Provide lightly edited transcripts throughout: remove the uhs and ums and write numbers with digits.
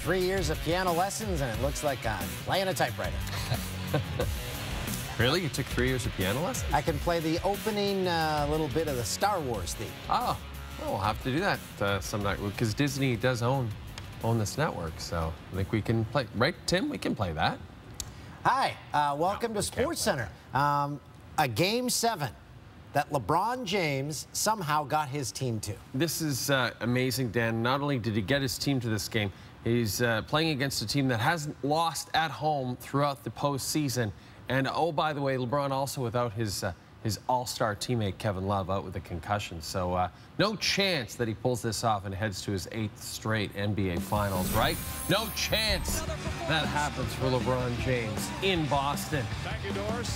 3 years of piano lessons, and it looks like I'm playing a typewriter. Really? You took 3 years of piano lessons? I can play the opening little bit of the Star Wars theme. Oh, well, we'll have to do that some night, because Disney does own this network, so I think we can play. Right, Tim? We can play that. Hi, welcome to SportsCenter. A Game 7 that LeBron James somehow got his team to. This is amazing, Dan. Not only did he get his team to this game, he's playing against a team that hasn't lost at home throughout the postseason. And, oh, by the way, LeBron also without his all-star teammate Kevin Love out with a concussion. So no chance that he pulls this off and heads to his 8th straight NBA Finals, right? No chance that happens for LeBron James in Boston,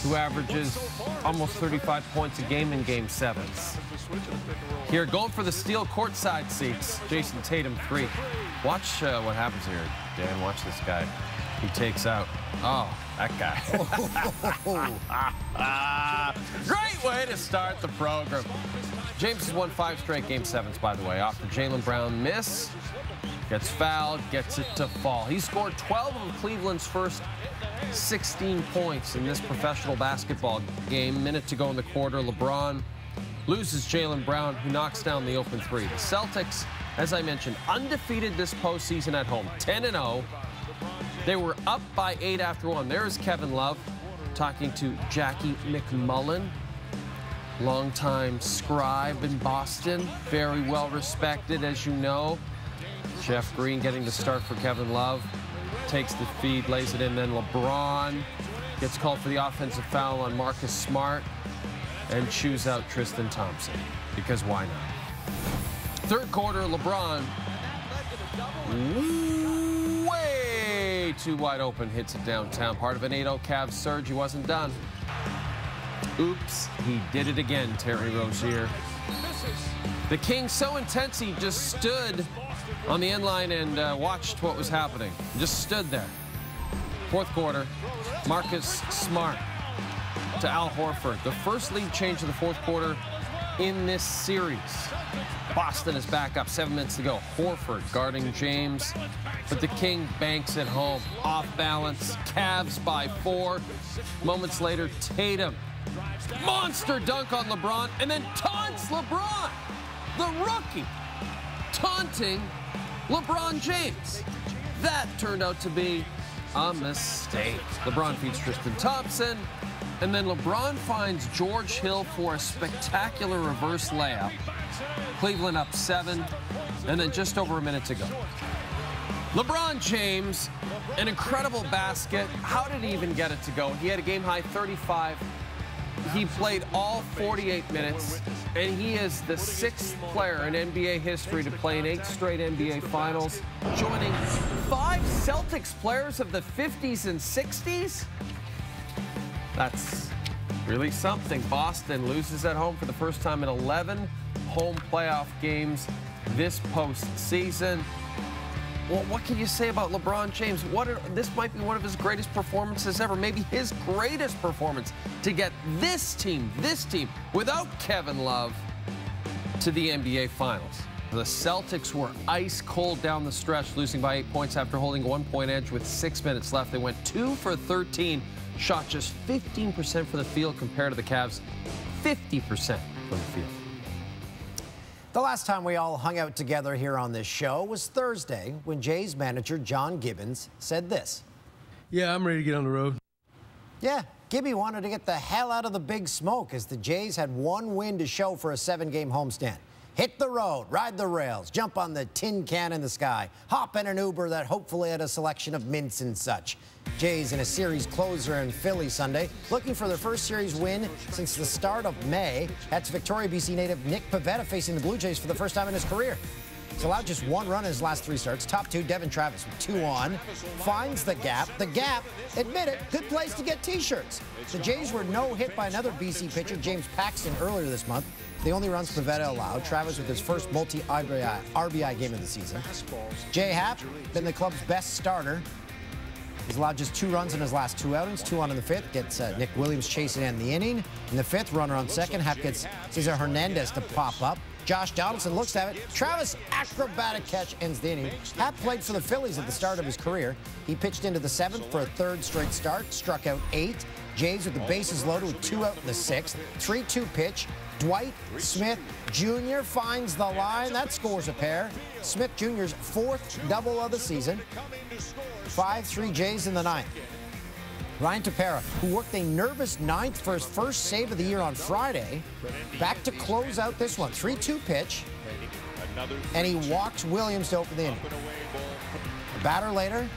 who averages almost 35 points a game in Game 7s. Here, going for the steel courtside seats, Jason Tatum 3. Watch what happens here, Dan. Watch this guy. He takes out, oh, that guy. Great way to start the program. James has won 5 straight Game 7s, by the way, off the Jaylen Brown miss. Gets fouled, gets it to fall. He scored 12 of Cleveland's first 16 points in this professional basketball game. Minute to go in the quarter. LeBron loses Jaylen Brown, who knocks down the open 3. The Celtics, as I mentioned, undefeated this postseason at home, 10-0. They were up by 8 after 1. There is Kevin Love talking to Jackie McMullen, longtime scribe in Boston, very well respected, as you know. Jeff Green getting the start for Kevin Love, takes the feed, lays it in, then LeBron gets called for the offensive foul on Marcus Smart and chews out Tristan Thompson, because why not? Third quarter, LeBron, way too wide open, hits it downtown. Part of an 8-0 Cavs surge. He wasn't done. Oops, he did it again, Terry Rozier. The King so intense he just stood on the end line and watched what was happening. Just stood there. Fourth quarter, Marcus Smart to Al Horford. The first lead change of the fourth quarter in this series. Boston is back up, 7 minutes to go. Horford guarding James, but the King banks it home. Off balance, Cavs by 4. Moments later, Tatum, monster dunk on LeBron, and then taunts LeBron, the rookie, taunting LeBron James. That turned out to be a mistake. LeBron feeds Tristan Thompson, and then LeBron finds George Hill for a spectacular reverse layup. Cleveland up 7, and then just over a minute to go. LeBron James, an incredible basket. How did he even get it to go? He had a game-high 35. He played all 48 minutes, and he is the 6th player in NBA history to play in 8 straight NBA Finals, joining 5 Celtics players of the 50s and 60s. That's really something. Boston loses at home for the first time in 11 home playoff games this postseason. Well, what can you say about LeBron James? This might be one of his greatest performances ever, maybe his greatest performance to get this team, without Kevin Love, to the NBA Finals. The Celtics were ice cold down the stretch, losing by 8 points after holding a 1-point edge with 6 minutes left. They went 2 for 13, shot just 15% from the field compared to the Cavs, 50% from the field. The last time we all hung out together here on this show was Thursday, when Jays manager John Gibbons said this. Yeah, I'm ready to get on the road. Yeah, Gibby wanted to get the hell out of the big smoke as the Jays had 1 win to show for a 7-game homestand. Hit the road, ride the rails, jump on the tin can in the sky, hop in an Uber that hopefully had a selection of mints and such. Jays in a series closer in Philly Sunday, looking for their first series win since the start of May. That's Victoria, BC native Nick Pivetta facing the Blue Jays for the first time in his career. He's allowed just 1 run in his last 3 starts. Top 2, Devin Travis with 2 on. Finds the gap. The gap, admit it, good place to get T-shirts. The Jays were no hit by another BC pitcher, James Paxton, earlier this month. The only runs Pivetta allowed. Travis with his first multi-RBI game of the season. Jay Happ, been the club's best starter. He's allowed just 2 runs in his last 2 outings, 2 on in the 5th. Gets Nick Williams chasing in the inning. In the 5th, runner on second. Happ gets Cesar Hernandez to pop up. Josh Donaldson looks to have it. Travis, acrobatic catch, ends the inning. Happ played for the Phillies at the start of his career. He pitched into the 7th for a 3rd straight start, struck out 8. Jays with the bases loaded with 2 out in the 6th. 3-2 pitch. Dwight Smith Jr. finds the line. That scores a pair. Smith Jr.'s 4th double of the season. 5-3 Jays in the 9th. Ryan Tepera, who worked a nervous 9th for his first save of the year on Friday, back to close out this one. 3-2 pitch, and he walks Williams to open the inning. A batter later,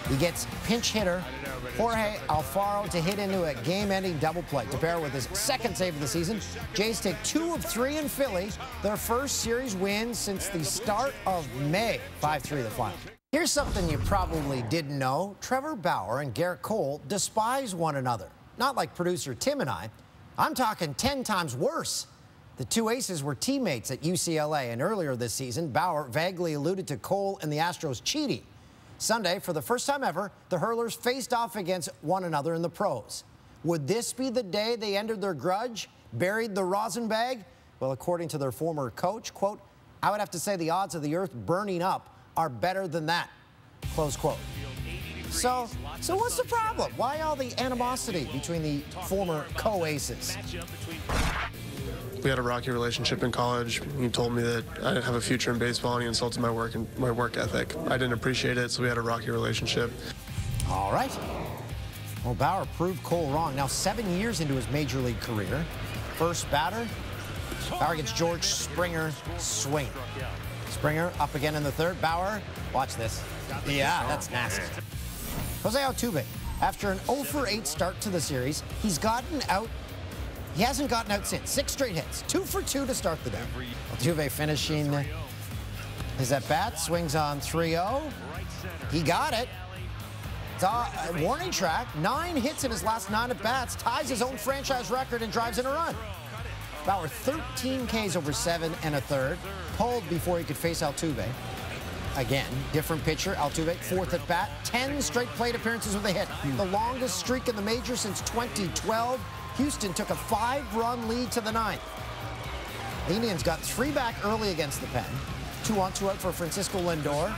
he gets pinch hitter Jorge Alfaro to hit into a game-ending double play. Tepera with his 2nd save of the season. Jays take 2 of 3 in Philly, their first series win since the start of May. 5-3 the final. Here's something you probably didn't know. Trevor Bauer and Garrett Cole despise one another. Not like producer Tim and I. I'm talking 10 times worse. The two aces were teammates at UCLA, and earlier this season, Bauer vaguely alluded to Cole and the Astros cheating. Sunday, for the first time ever, the hurlers faced off against one another in the pros. Would this be the day they ended their grudge, buried the rosin bag? Well, according to their former coach, quote, "I would have to say the odds of the earth burning up are better than that," close quote. So what's the problem? Why all the animosity between the former co-aces? We had a rocky relationship in college. He told me that I didn't have a future in baseball, and he insulted my work and my work ethic. I didn't appreciate it, so we had a rocky relationship. All right. Well, Bauer proved Cole wrong. Now 7 years into his major league career. First batter, Bauer gets George Springer swinging. Springer up again in the 3rd. Bauer, watch this. Yeah, that's nasty. Jose Altuve, after an 0-for-8 start to the series, he hasn't gotten out since. 6 straight hits, 2 for 2 to start the day. Altuve finishing his at-bat, swings on 3-0. He got it. It's a warning track. 9 hits in his last 9 at-bats, ties his own franchise record and drives in a run. Bauer 13 Ks over 7 1/3, pulled before he could face Altuve. Again, different pitcher, Altuve, 4th at bat, 10 straight plate appearances with a hit. The longest streak in the major since 2012. Houston took a 5-run lead to the 9th. The Indians got 3 back early against the Pen. 2 on, 2 out for Francisco Lindor.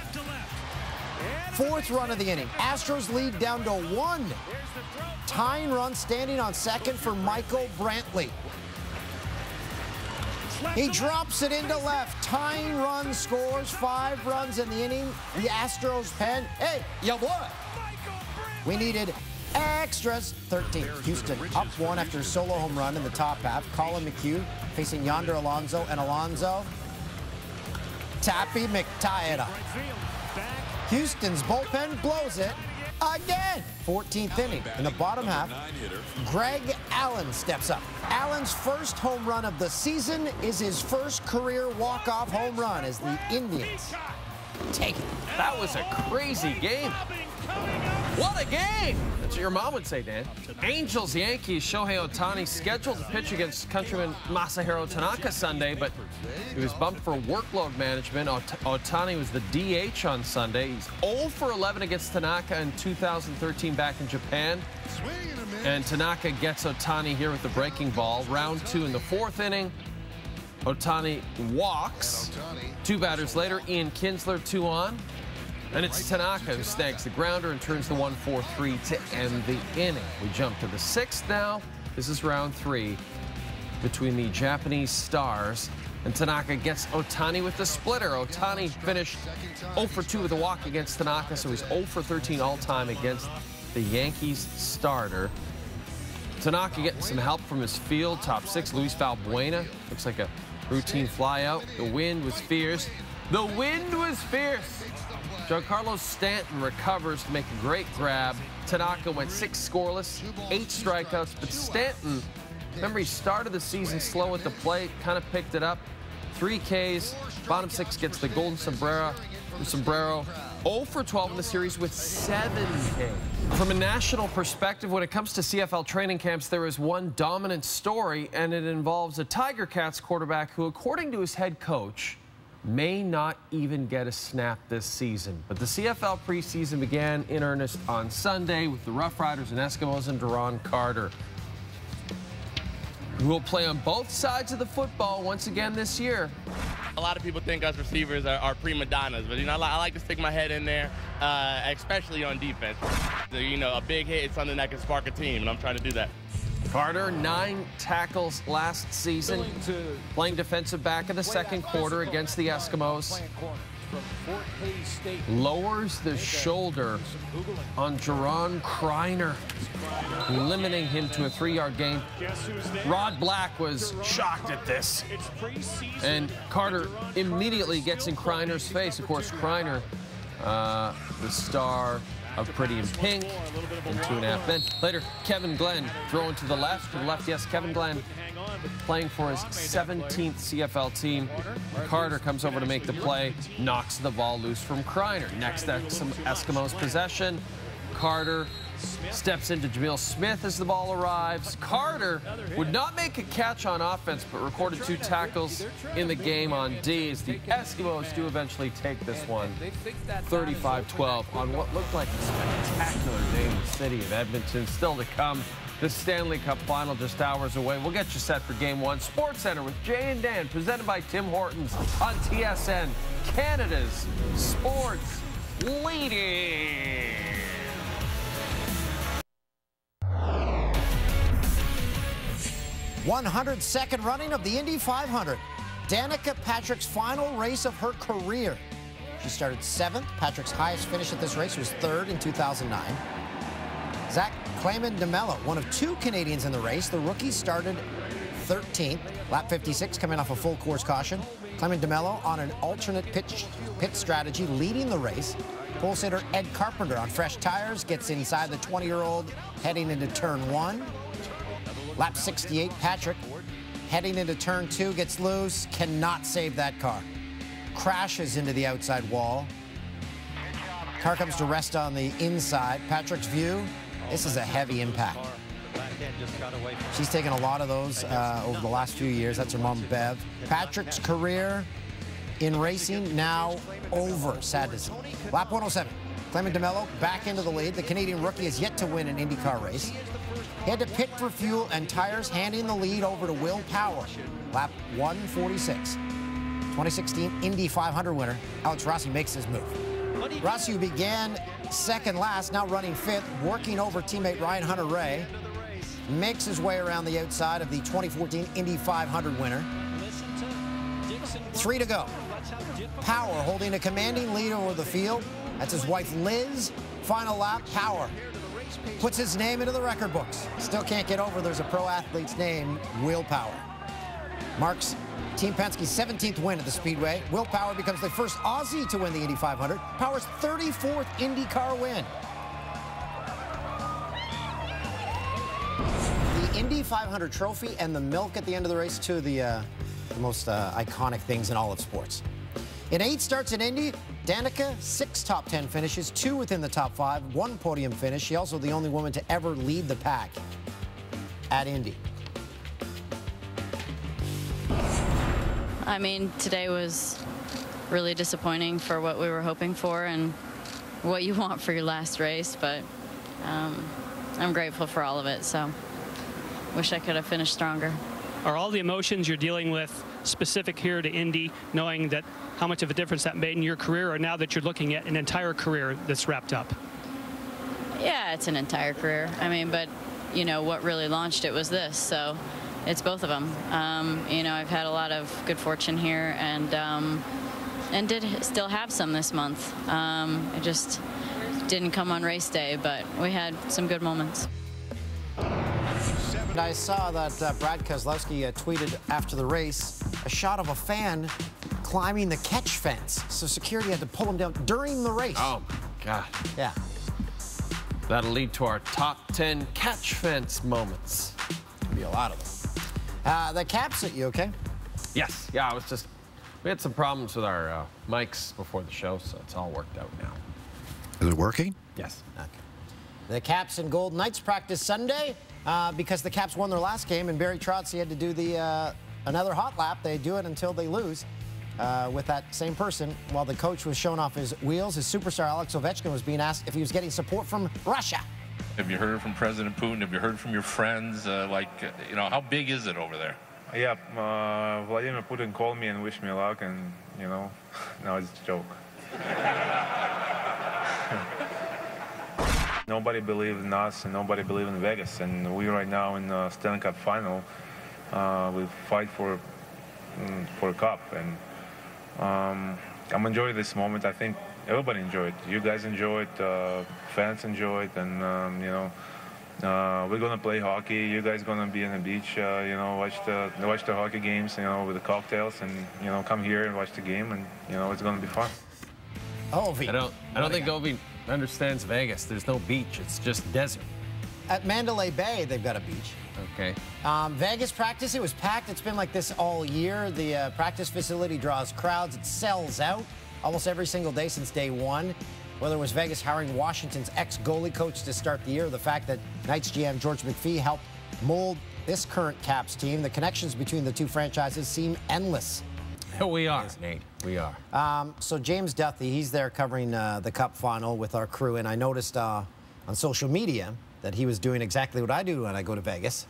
4th run of the inning. Astros lead down to 1. Tying run standing on 2nd for Michael Brantley. He drops it into left. Tying run scores. 5 runs in the inning. The Astros pen. Hey, you what? We needed extras. 13. Houston up 1 after a solo home run in the top half. Colin McHugh facing Yonder Alonso, and Alonso Tappy McTie up. Houston's bullpen blows it again. 14th inning. In the bottom half, Greg Allen steps up. Allen's first home run of the season is his first career walk-off home run as the Indians take it. That was a crazy game. What a game! That's what your mom would say, Dan. Angels, Yankees, Shohei Ohtani scheduled to pitch against countryman Masahiro Tanaka Sunday, but he was bumped for workload management. Ohtani was the DH on Sunday. He's 0 for 11 against Tanaka in 2013 back in Japan. And Tanaka gets Ohtani here with the breaking ball. Round 2 in the 4th inning. Ohtani walks. 2 batters later, Ian Kinsler 2 on. And it's Tanaka who snags the grounder and turns the 1-4-3 to end the inning. We jump to the 6th now. This is round 3 between the Japanese stars. And Tanaka gets Ohtani with the splitter. Ohtani finished 0 for 2 with a walk against Tanaka, so he's 0 for 13 all-time against the Yankees starter. Tanaka getting some help from his field. Top 6, Luis Valbuena. Looks like a routine flyout. The wind was fierce. The wind was fierce. Giancarlo Stanton recovers to make a great grab. Tanaka went 6 scoreless, 8 strikeouts, but Stanton, remember he started the season slow at the plate, kind of picked it up. 3 Ks, bottom 6 gets the golden sombrero. 0 for 12 in the series with 7 Ks. From a national perspective, when it comes to CFL training camps, there is one dominant story, and it involves a Tiger Cats quarterback who, according to his head coach, may not even get a snap this season. But the CFL preseason began in earnest on Sunday with the Rough Riders and Eskimos and Duron Carter. will play on both sides of the football once again this year. A lot of people think us receivers are prima donnas, but, I like to stick my head in there, especially on defense. A big hit is something that can spark a team, and I'm trying to do that. Carter, 9 tackles last season, playing defensive back in the second quarter against the Eskimos. Lowers the shoulder on Jerron Kreiner, limiting him to a 3-yard gain. Rod Black was shocked at this, and Carter immediately gets in Kreiner's face. Of course, Kreiner, the star of Pretty in Pink and 2.5 Men. Later, Kevin Glenn throwing to the left. Yes, Kevin Glenn playing for his 17th CFL team. Carter comes over to make the play, knocks the ball loose from Kreiner. Next Eskimos possession. Carter steps into Jamil Smith as the ball arrives. Carter would not make a catch on offense, but recorded 2 tackles in the game on D as the Eskimos do eventually take this one 35-12 on what looked like a spectacular day in the city of Edmonton. Still to come, the Stanley Cup final just hours away. We'll get you set for Game 1. Sports Center with Jay and Dan, presented by Tim Hortons on TSN, Canada's sports leading. 102nd running of the Indy 500. Danica Patrick's final race of her career. She started 7th. Patrick's highest finish at this race was 3rd in 2009. Zach Clayman DeMello, one of 2 Canadians in the race. The rookie started 13th. Lap 56 coming off a full course caution. Clayman DeMello on an alternate pit strategy leading the race. Pole sitter Ed Carpenter on fresh tires gets inside the 20-year-old heading into turn 1. Lap 68, Patrick heading into turn 2, gets loose, cannot save that car. Crashes into the outside wall. Car comes to rest on the inside. Patrick's view, this is a heavy impact. She's taken a lot of those over the last few years. That's her mom, Bev. Patrick's career in racing now over, sad to see. Lap 107, Clayman DeMello back into the lead. The Canadian rookie has yet to win an IndyCar race. He had to pit for fuel and tires, handing the lead over to Will Power. Lap 146. 2016 Indy 500 winner, Alex Rossi makes his move. Rossi, who began second last, now running 5th, working over teammate Ryan Hunter-Reay, makes his way around the outside of the 2014 Indy 500 winner. 3 to go. Power holding a commanding lead over the field. That's his wife, Liz. Final lap, Power puts his name into the record books. Still can't get over there's a pro athlete's name, Will Power. Marks Team Penske's 17th win at the Speedway. Will Power becomes the first Aussie to win the Indy 500. Power's 34th IndyCar win. The Indy 500 trophy and the milk at the end of the race, 2 of the most iconic things in all of sports. In 8 starts in Indy, Danica, 6 top 10 finishes, 2 within the top 5, 1 podium finish. She's also the only woman to ever lead the pack at Indy. I mean, today was really disappointing for what we were hoping for and what you want for your last race, but I'm grateful for all of it, so wish I could have finished stronger. Are all the emotions you're dealing with specific here to Indy, knowing that how much of a difference that made in your career, or now that you're looking at an entire career that's wrapped up? Yeah, it's an entire career. I mean, but, you know, what really launched it was this, so it's both of them. You know, I've had a lot of good fortune here and did still have some this month. It just didn't come on race day, but we had some good moments. I saw that Brad Keselowski tweeted after the race a shot of a fan climbing the catch fence. So security had to pull him down during the race. Oh, my God. Yeah. That'll lead to our top 10 catch fence moments. There'll be a lot of them. The Caps, you okay? Yes. Yeah, we had some problems with our mics before the show, so it's all worked out now. Is it working? Yes. Okay. The Caps and Gold Knights practice Sunday because the Caps won their last game, and Barry Trotz had to do the another hot lap. They do it until they lose with that same person. While the coach was showing off his wheels, his superstar Alex Ovechkin was being asked if he was getting support from Russia. Have you heard from President Putin? Have you heard from your friends? You know, how big is it over there? Yeah, Vladimir Putin called me and wished me luck, and, you know, no, it's a joke. Nobody believed in us, and nobody believed in Vegas, and we right now in the Stanley Cup final. We fight for a cup, and I'm enjoying this moment. I think everybody enjoyed it. You guys enjoy it, fans enjoy it, and you know, we're gonna play hockey. You guys gonna be on the beach, you know, watch the hockey games, you know, with the cocktails, and you know, come here and watch the game, and you know, it's gonna be fun. Ovi. I don't think Ovi understands Vegas. There's no beach. It's just desert. At Mandalay Bay, they've got a beach. Okay. Vegas practice, it was packed. It's been like this all year. The practice facility draws crowds. It sells out almost every single day since day one. Whether it was Vegas hiring Washington's ex-goalie coach to start the year, or the fact that Knights GM George McPhee helped mold this current Caps team, the connections between the two franchises seem endless. We are, Nate. We are. So James Duthie, he's there covering the Cup final with our crew, and I noticed on social media that he was doing exactly what I do when I go to Vegas,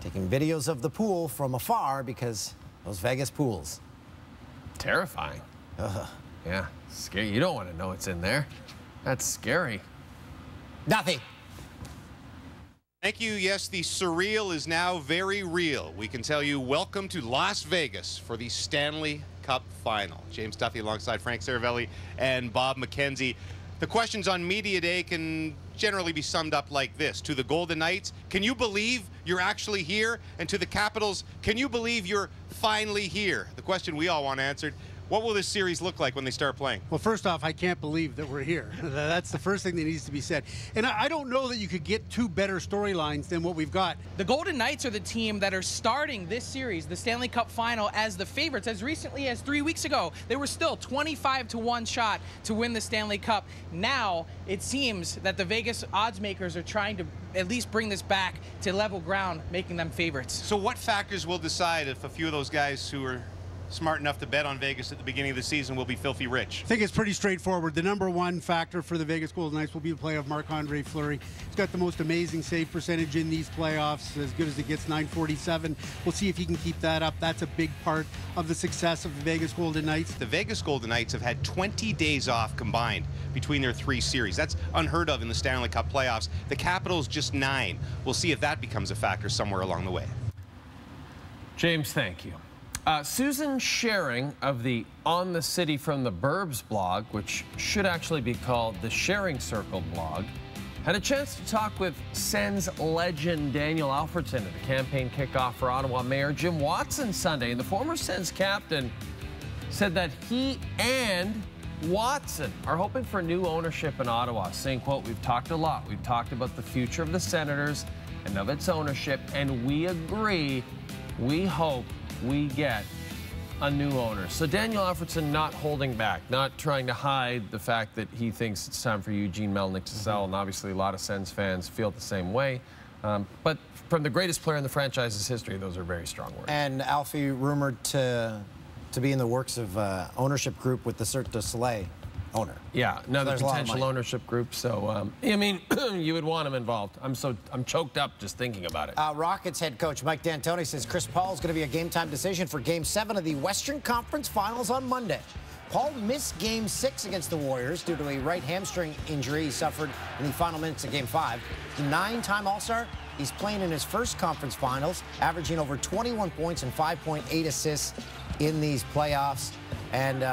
taking videos of the pool from afar, because those Vegas pools. Terrifying. Yeah, scary. You don't want to know what's in there. That's scary. Nothing. Thank you. Yes, the surreal is now very real. We can tell you welcome to Las Vegas for the Stanley Cup final. James Duthie alongside Frank Saravelli and Bob McKenzie. The questions on Media Day can generally be summed up like this. To the Golden Knights, can you believe you're actually here? And to the Capitals, can you believe you're finally here? The question we all want answered. What will this series look like when they start playing? Well, first off, I can't believe that we're here. That's the first thing that needs to be said. And I don't know that you could get two better storylines than what we've got. The Golden Knights are the team that are starting this series, the Stanley Cup final, as the favorites. As recently as 3 weeks ago, they were still 25-1 shot to win the Stanley Cup. Now, it seems that the Vegas odds makers are trying to at least bring this back to level ground, making them favorites. So what factors will decide if a few of those guys who are smart enough to bet on Vegas at the beginning of the season will be filthy rich? I think it's pretty straightforward. The number one factor for the Vegas Golden Knights will be the play of Marc-Andre Fleury. He's got the most amazing save percentage in these playoffs, as good as it gets, .947. We'll see if he can keep that up. That's a big part of the success of the Vegas Golden Knights. The Vegas Golden Knights have had 20 days off combined between their 3 series. That's unheard of in the Stanley Cup playoffs. The Capitals just 9. We'll see if that becomes a factor somewhere along the way. James, thank you. Susan Sharing of the On the City from the Burbs blog, which should actually be called the Sharing Circle blog, had a chance to talk with Sens legend Daniel Alfredsson at the campaign kickoff for Ottawa Mayor Jim Watson Sunday. And the former Sens captain said that he and Watson are hoping for new ownership in Ottawa, saying, quote, "We've talked a lot. We've talked about the future of the Senators and of its ownership, and we agree. We hope we get a new owner." So Daniel Alfredsson not holding back, not trying to hide the fact that he thinks it's time for Eugene Melnyk to sell, and obviously a lot of Sens fans feel the same way. But from the greatest player in the franchise's history, those are very strong words. And Alfie rumored to be in the works of ownership group with the Cirque du Soleil owner. Yeah, another So potential ownership group. So, I mean, you would want him involved. I'm choked up just thinking about it. Rockets head coach Mike D'Antoni says Chris Paul is going to be a game-time decision for Game 7 of the Western Conference Finals on Monday. Paul missed Game 6 against the Warriors due to a right hamstring injury he suffered in the final minutes of Game 5. The 9-time All-Star, he's playing in his first conference finals, averaging over 21 points and 5.8 assists in these playoffs. And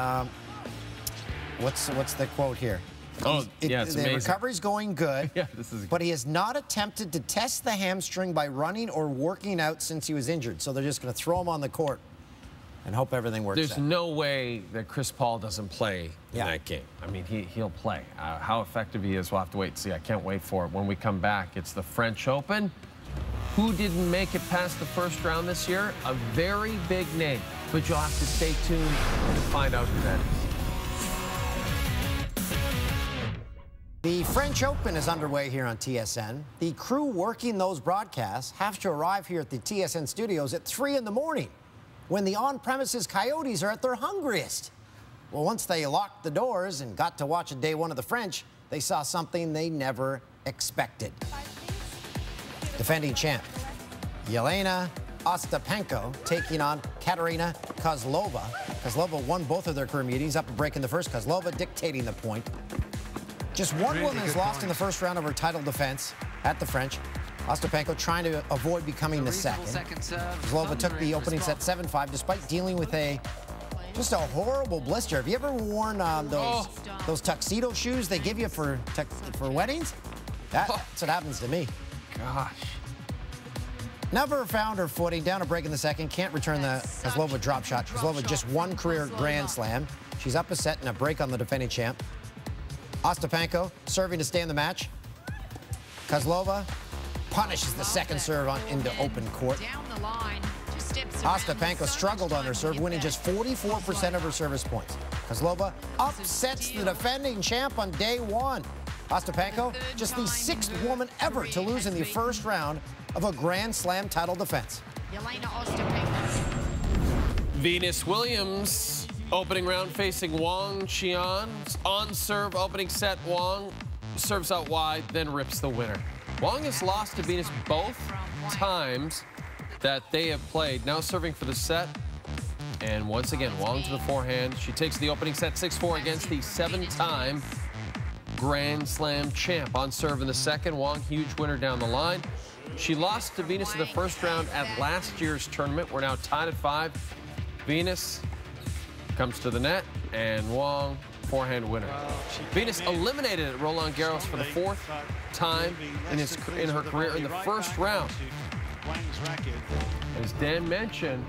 what's the quote here? Oh, yeah, it's amazing. The recovery's going good, yeah, this is but he has not attempted to test the hamstring by running or working out since he was injured. So they're just going to throw him on the court and hope everything works out. There's no way that Chris Paul doesn't play in that game. I mean, he'll play. How effective he is, we'll have to wait and see. I can't wait for it. When we come back, it's the French Open. Who didn't make it past the first round this year? A very big name, but you'll have to stay tuned to find out who that is. The French Open is underway here on TSN. The crew working those broadcasts have to arrive here at the TSN studios at 3 in the morning when the on-premises Coyotes are at their hungriest. Well, once they locked the doors and got to watch day 1 of the French, they saw something they never expected. Defending champ Yelena Ostapenko taking on Katerina Kozlova. Kozlova won both of their career meetings, up a break in the first. Kozlova dictating the point. Just one woman has lost in the first round of her title defense at the French. Ostapenko trying to avoid becoming the second. Kozlova took the opening set 7-5 despite dealing with just a horrible blister. Have you ever worn those tuxedo shoes they give you for weddings? That's what happens to me. Gosh. Never found her footing. Down a break in the second. Can't return the Kozlova drop shot. Kozlova just one career Grand Slam. She's up a set and a break on the defending champ. Ostapenko serving to stay in the match. Kozlova punishes the second serve into open court. Ostapenko struggled on her serve, winning just 44% of her service points. Kozlova upsets the defending champ on day one. Ostapenko, just the 6th woman ever to lose in the first round of a Grand Slam title defense. Venus Williams, opening round facing Wang Qian. On serve, opening set, Wang serves out wide, then rips the winner. Wang has lost to Venus both times that they have played. Now serving for the set. And once again, Wang to the forehand. She takes the opening set 6-4 against the 7-time Grand Slam champ. On serve in the second, Wang, huge winner down the line. She lost to Venus in the first round at last year's tournament. We're now tied at 5. Venus comes to the net, and Wang, forehand winner. Venus eliminated at Roland Garros for the 4th time in her career in the first round. As Dan mentioned,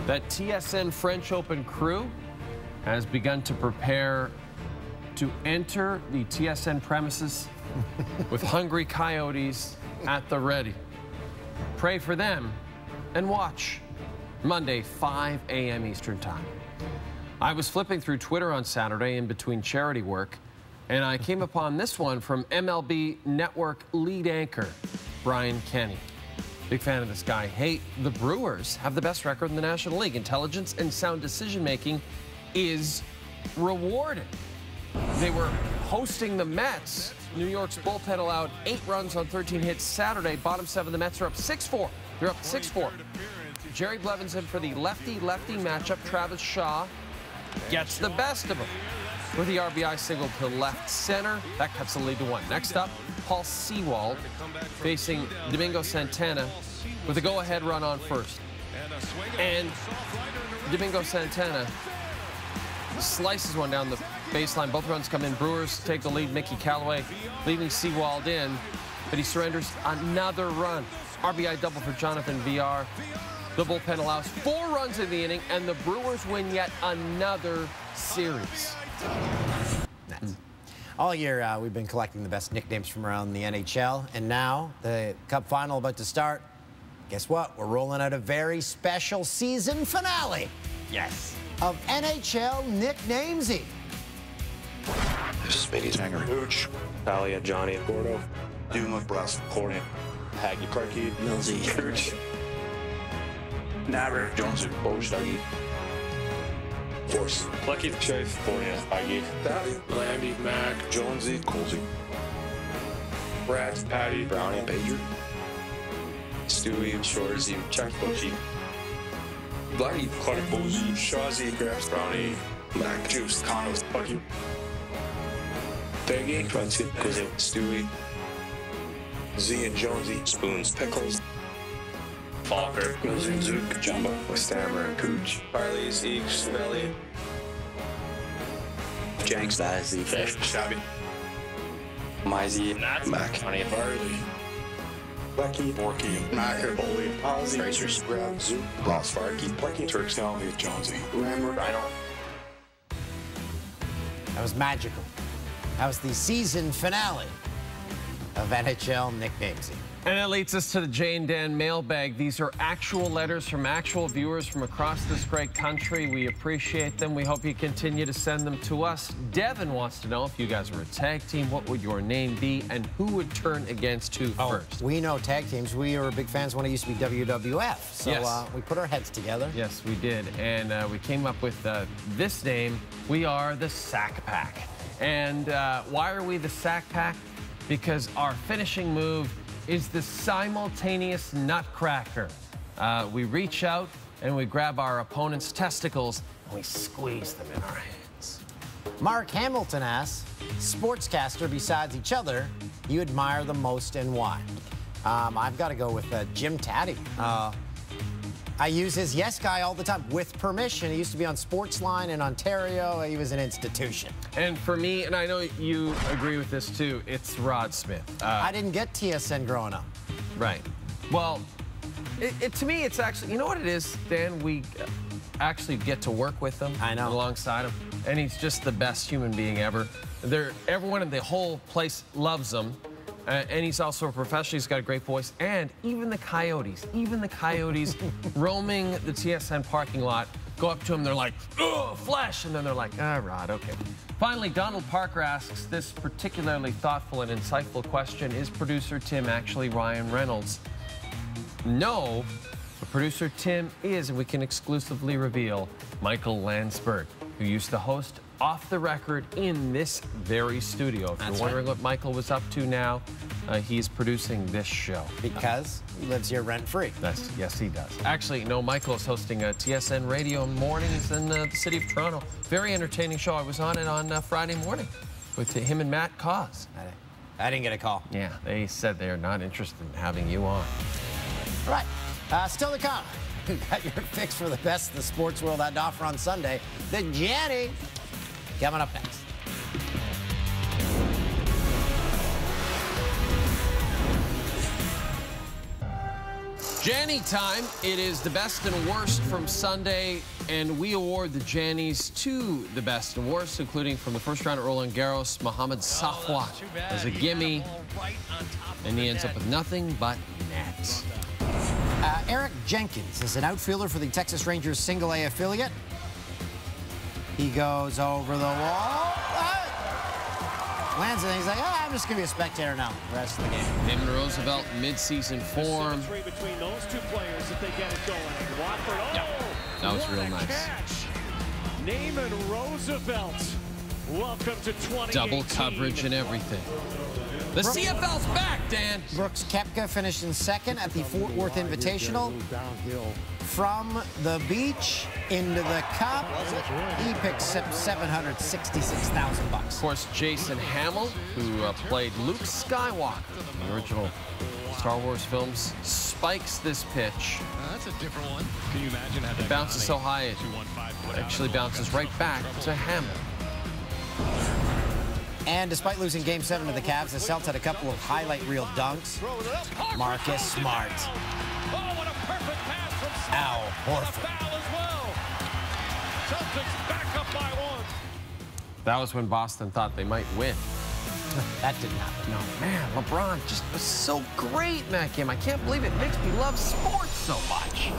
that TSN French Open crew has begun to prepare to enter the TSN premises with hungry coyotes at the ready. Pray for them and watch Monday, 5 a.m. Eastern Time. I was flipping through Twitter on Saturday in between charity work, and I came upon this one from MLB Network lead anchor Brian Kenny. Big fan of this guy. Hey, the Brewers have the best record in the National League. Intelligence and sound decision-making is rewarded. They were hosting the Mets. New York's bullpen allowed 8 runs on 13 hits Saturday. Bottom 7, the Mets are up 6-4. They're up 6-4. Jerry Blevins in for the lefty-lefty matchup. Travis Shaw gets the best of him with the RBI single to left center. That cuts the lead to 1. Next up, Paul Sewald facing Domingo Santana with a go-ahead run on first. And Domingo Santana slices one down the baseline. Both runs come in. Brewers take the lead. Mickey Callaway leaving Sewald in, but he surrenders another run. RBI double for Jonathan VR. The bullpen allows 4 runs in the inning, and the Brewers win yet another series. All year, we've been collecting the best nicknames from around the NHL, and now the Cup final about to start. Guess what? We're rolling out a very special season finale. Yes. Of NHL Nicknamesy. This is Smitty's Hanger Hooch, Talia, Johnny, Gordo, Duma, Brass, Hornet, Haggy, Clarky, Millsy, Hooch, Naber, Jones, Bojagi, Force, Lucky, Chase, Hornet, Haggy, Davi, Lamby, Mac, Jonesy, Colsey, Brad, Patty, Brownie, Pager, Stewie, Shorzy, Chuck, Bochy, Blarty, Clark, Bozy, Shawzy, Grabs, Brownie, Mac, Juice, Condos, Bucky, Peggy, Quincy, Stewie, Z and Jonesy, Spoons, Pickles, Falker, Milton, Zook, Jumbo, Stammer, Cooch, Harley's, Eek, Smelly, Janks, Bazzy, Fish, Shabby, Mizey, Mac, Honey, Barley, Becky, Borky, Macker, Bully, Ozzy, Racers, Grab, Zook, Ross, Farky, Plucky, Turks, Calvi, Jonesy, Rammer, Rhino. That was magical. That was the season finale of NHL Nicknamesy. And that leads us to the Jay and Dan mailbag. These are actual letters from actual viewers from across this great country. We appreciate them. We hope you continue to send them to us. Devin wants to know if you guys were a tag team, what would your name be, and who would turn against who first? We know tag teams. We were big fans when it used to be WWF. So yes. We put our heads together. Yes, we did. And we came up with this name. We are the Sack Pack. And why are we the Sack Pack? because our finishing move is the simultaneous nutcracker. We reach out and we grab our opponent's testicles and we squeeze them in our hands. Mark Hamilton asks, sportscaster besides each other, you admire the most and why? I've got to go with Jim Taddy. I use his yes guy all the time with permission. He used to be on Sportsline in Ontario. He was an institution. And for me, and I know you agree with this too, it's Rod Smith. I didn't get TSN growing up. Right. Well, to me, it's actually, you know what it is, Dan? We actually get to work with him. I know. Alongside him. And he's just the best human being ever. Everyone in the whole place loves him. And he's also a professional. He's got a great voice. And even the Coyotes roaming the TSN parking lot, go up to him, they're like, ugh, flesh. And then they're like, Rod, okay. Finally, Donald Parker asks this particularly thoughtful and insightful question. Is producer Tim actually Ryan Reynolds? No, but producer Tim is, and we can exclusively reveal, Michael Landsberg, who used to host Off the Record in this very studio. If you're wondering what Michael was up to now, he's producing this show. Because he lives here rent-free. Yes, he does. Actually, no, Michael is hosting a TSN Radio mornings in the city of Toronto. Very entertaining show. I was on it on Friday morning with him and Matt Cause. I didn't get a call. Yeah, they said they are not interested in having you on. All right, still to come. You got your fix for the best of the sports world had to offer on Sunday. The Janny. Coming up next. Janny time. It is the best and worst from Sunday, and we award the Jannies to the best and worst, including from the first round at Roland Garros, Mohamed Safwat as a gimme, and he ends up with nothing but nets. Eric Jenkins is an outfielder for the Texas Rangers Single-A affiliate. He goes over the wall. Lands it, and he's like, I'm just going to be a spectator now the rest of the game. Damon Roosevelt, mid-season form. Between those two players if they get it going. Watford, that was real nice. Catch. Damon Roosevelt, welcome to 2018. Double coverage and everything. The CFL's back, Dan. Brooks Koepka finished in second at the Fort Worth Invitational. From the beach into the cup, he picks up $766,000. Of course, Jason Hamill, who played Luke Skywalker in the original Star Wars films, spikes this pitch. That's a different one. Can you imagine how that it bounces so high it actually bounces right back to Hamill. And despite losing Game 7 to the Cavs, the Celtics had a couple of highlight reel dunks. Marcus Smart. Oh, what a perfect pass from Smart. Al Horford. Foul as well. Celtics back up by one. That was when Boston thought they might win. That didn't happen. No, man, LeBron just was so great in that game. I can't believe it makes me love sports so much.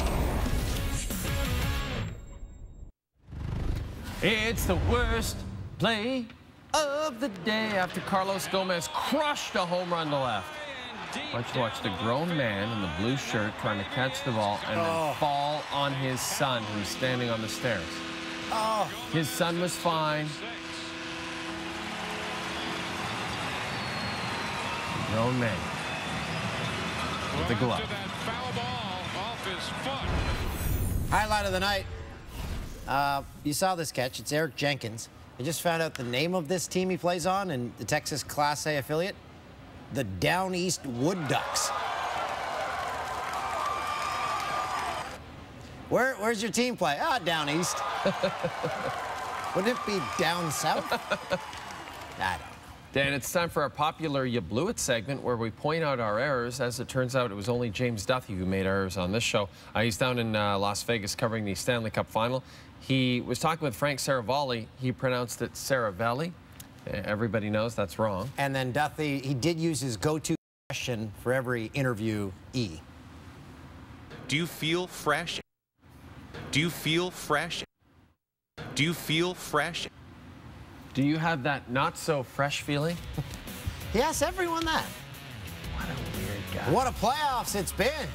It's the worst play of the day after Carlos Gomez crushed a home run to left. Let's watch the grown man in the blue shirt trying to catch the ball and then fall on his son who's standing on the stairs. His son was fine. Grown man with the glove. Highlight of the night. You saw this catch. It's Eric Jenkins. I just found out the name of this team he plays on in the Texas Class A affiliate, the Down East Wood Ducks. Where's your team play? Down East. Wouldn't it be down south? I don't know. Dan, it's time for our popular You Blew It segment where we point out our errors. As it turns out, it was only James Duthie who made errors on this show. He's down in Las Vegas covering the Stanley Cup Final. He was talking with Frank Saravalli. He pronounced it Saravelli. Everybody knows that's wrong. And then Duthie, he did use his go-to question for every interviewee. Do you feel fresh? Do you feel fresh? Do you feel fresh? Do you have that not-so-fresh feeling? He asks everyone that. What a weird guy. What a playoffs it's been.